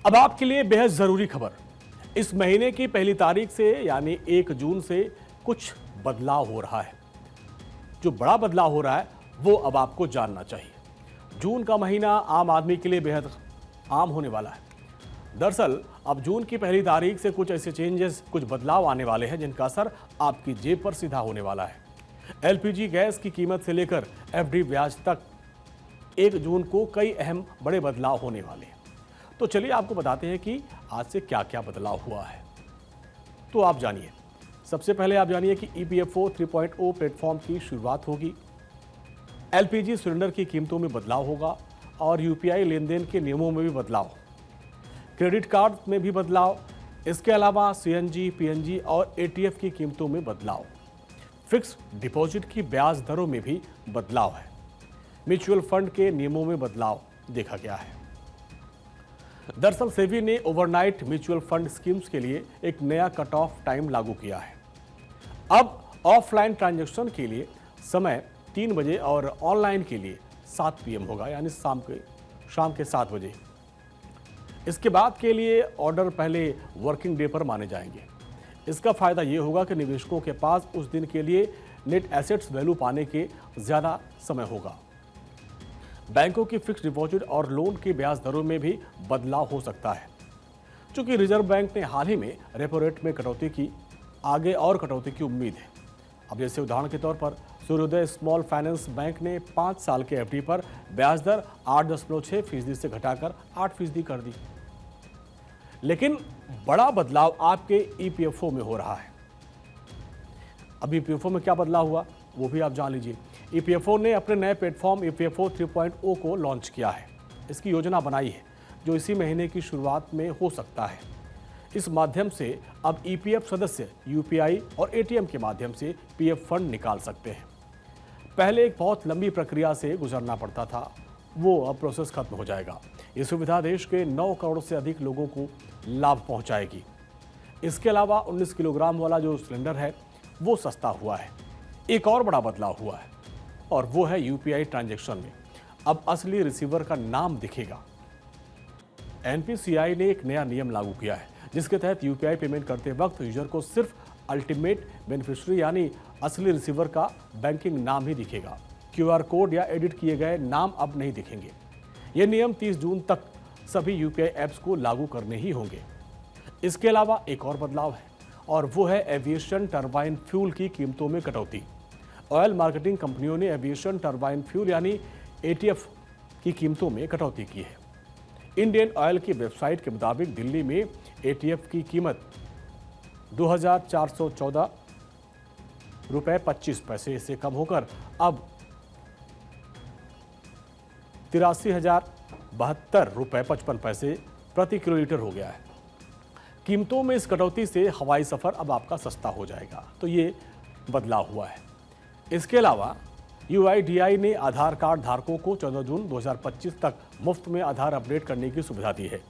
अब आपके लिए बेहद जरूरी खबर। इस महीने की पहली तारीख से यानी 1 जून से कुछ बदलाव हो रहा है। जो बड़ा बदलाव हो रहा है वो अब आपको जानना चाहिए। जून का महीना आम आदमी के लिए बेहद आम होने वाला है। दरअसल अब जून की पहली तारीख से कुछ ऐसे चेंजेस, कुछ बदलाव आने वाले हैं जिनका असर आपकी जेब पर सीधा होने वाला है। एलपीजी गैस की कीमत से लेकर एफडी ब्याज तक 1 जून को कई अहम बड़े बदलाव होने वाले हैं। तो चलिए आपको बताते हैं कि आज से क्या क्या बदलाव हुआ है। तो आप जानिए। सबसे पहले आप जानिए कि ईपीएफओ 3.0 प्लेटफॉर्म की शुरुआत होगी। एलपीजी सिलेंडर की कीमतों में बदलाव होगा और यूपीआई लेन देन के नियमों में भी बदलाव। क्रेडिट कार्ड में भी बदलाव। इसके अलावा सीएनजी, पीएनजी और एटीएफ की कीमतों में बदलाव। फिक्स डिपॉजिट की ब्याज दरों में भी बदलाव है। म्यूचुअल फंड के नियमों में बदलाव देखा गया है। दरअसल सेबी ने ओवरनाइट म्यूचुअल फंड स्कीम्स के लिए एक नया कट ऑफ टाइम लागू किया है। अब ऑफलाइन ट्रांजैक्शन के लिए समय 3 बजे और ऑनलाइन के लिए 7 PM होगा, यानी शाम के 7 बजे। इसके बाद के लिए ऑर्डर पहले वर्किंग डे पर माने जाएंगे। इसका फायदा ये होगा कि निवेशकों के पास उस दिन के लिए नेट एसेट्स वैल्यू पाने के ज्यादा समय होगा। बैंकों की फिक्स डिपॉजिट और लोन की ब्याज दरों में भी बदलाव हो सकता है। चूंकि रिजर्व बैंक ने हाल ही में रेपो रेट में कटौती की, आगे और कटौती की उम्मीद है। अब जैसे उदाहरण के तौर पर सूर्योदय स्मॉल फाइनेंस बैंक ने 5 साल के एफडी पर ब्याज दर 8.6% से घटाकर 8% कर दी। लेकिन बड़ा बदलाव आपके ईपीएफओ में हो रहा है। अब ईपीएफओ में क्या बदलाव हुआ वो भी आप जान लीजिए। ईपीएफओ ने अपने नए प्लेटफॉर्म ईपीएफओ 3.0 को लॉन्च किया है। इसकी योजना बनाई है जो इसी महीने की शुरुआत में हो सकता है। इस माध्यम से अब ईपीएफ सदस्य यूपीआई और एटीएम के माध्यम से पीएफ फंड निकाल सकते हैं। पहले एक बहुत लंबी प्रक्रिया से गुजरना पड़ता था, वो अब प्रोसेस खत्म हो जाएगा। ये सुविधा देश के 9 करोड़ से अधिक लोगों को लाभ पहुंचाएगी। इसके अलावा 19 किलोग्राम वाला जो सिलेंडर है वो सस्ता हुआ है। एक और बड़ा बदलाव हुआ है और वो है यूपीआई ट्रांजैक्शन में अब असली रिसीवर का नाम दिखेगा। एनपीसीआई ने एक नया नियम लागू किया है जिसके तहत यूपीआई पेमेंट करते वक्त यूजर को सिर्फ अल्टीमेट बेनिफिशियरी यानी असली रिसीवर का बैंकिंग नाम ही दिखेगा। क्यूआर कोड या एडिट किए गए नाम अब नहीं दिखेंगे। ये नियम 30 जून तक सभी यूपीआई ऐप्स को लागू करने ही होंगे। इसके अलावा एक और बदलाव है और वो है एविएशन टरबाइन फ्यूल की कीमतों में कटौती। ऑयल मार्केटिंग कंपनियों ने एविएशन टरबाइन फ्यूल यानी एटीएफ की कीमतों में कटौती की है। इंडियन ऑयल की वेबसाइट के मुताबिक दिल्ली में एटीएफ की कीमत 2,414 रुपए 25 पैसे से कम होकर अब 83,072 रुपए 55 पैसे प्रति किलोलीटर हो गया है। कीमतों में इस कटौती से हवाई सफर अब आपका सस्ता हो जाएगा। तो ये बदलाव हुआ है। इसके अलावा यूआईडीआई ने आधार कार्ड धारकों को 14 जून 2025 तक मुफ्त में आधार अपडेट करने की सुविधा दी है।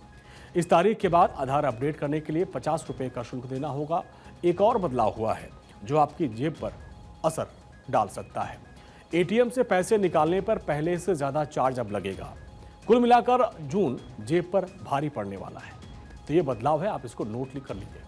इस तारीख के बाद आधार अपडेट करने के लिए 50 रुपए का शुल्क देना होगा। एक और बदलाव हुआ है जो आपकी जेब पर असर डाल सकता है। एटीएम से पैसे निकालने पर पहले से ज्यादा चार्ज अब लगेगा। कुल मिलाकर जून जेब पर भारी पड़ने वाला है। तो ये बदलाव है, आप इसको नोट लिख कर लीजिए।